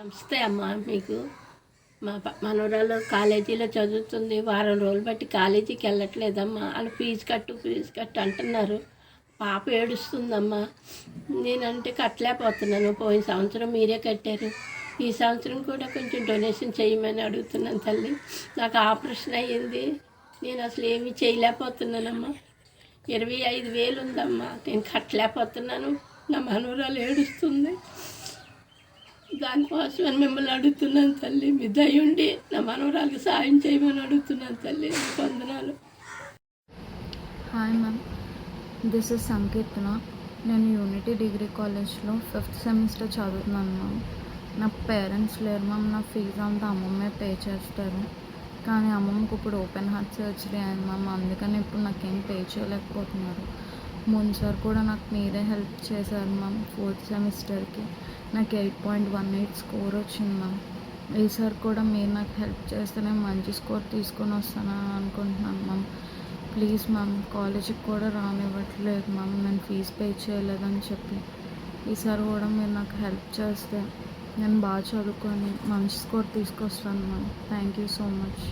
నమస్తే అమ్మ. మీకు మనవరాలు కాలేజీలో చదువుతుంది. వారం రోజులు బట్టి కాలేజీకి వెళ్ళట్లేదమ్మా. వాళ్ళు ఫీజు కట్టు అంటున్నారు. పాప ఏడుస్తుందమ్మా. నేనంటే కట్టలేకపోతున్నాను. పోయిన సంవత్సరం మీరే కట్టారు. ఈ సంవత్సరం కూడా కొంచెం డొనేషన్ చేయమని అడుగుతున్నాను తల్లి. నాకు ఆపరేషన్ అయ్యింది. నేను అసలు ఏమీ చేయలేకపోతున్నానమ్మా. 25,000 ఉందమ్మా. నేను కట్టలేకపోతున్నాను. నా మనవరాలు ఏడుస్తుంది. దానికోసమని మిమ్మల్ని అడుగుతున్నాను తల్లి. మీ దయ ఉండి నా మనవరాలకు సాయం చేయమని అడుగుతున్నాను తల్లి. వందనాలు. హాయ్ మ్యామ్, దిస్ ఇస్ సంకీర్తన. నేను యూనిటీ డిగ్రీ కాలేజ్లో 5th సెమిస్టర్ చదువుతున్నాను మ్యామ్. నా పేరెంట్స్ లేరు మ్యామ్. నా ఫీజు అంతా అమ్మమ్మే పే చేస్తారు. కానీ అమ్మమ్మకి ఇప్పుడు ఓపెన్ హార్ట్ సర్జరీ అయింది మ్యామ్. అందుకని ఇప్పుడు నాకేం పే చేయలేకపోతున్నారు. ముందుసారి కూడా నాకు మీరే హెల్ప్ చేశారు మ్యామ్. 4th సెమిస్టర్కి నాకు 8.18 స్కోర్ వచ్చింది మ్యామ్. ఈసారి కూడా మీరు నాకు హెల్ప్ చేస్తే నేను మంచి స్కోర్ తీసుకొని వస్తానని అనుకుంటున్నాను మ్యామ్. ప్లీజ్ మ్యామ్, కాలేజీకి కూడా రానివ్వట్లేదు మ్యామ్. నేను ఫీజు పే చేయలేదని చెప్పి. ఈసారి కూడా మీరు నాకు హెల్ప్ చేస్తే నేను బాగా చదువుకొని మంచి స్కోర్ తీసుకొస్తాను ma'am. Thank you so much.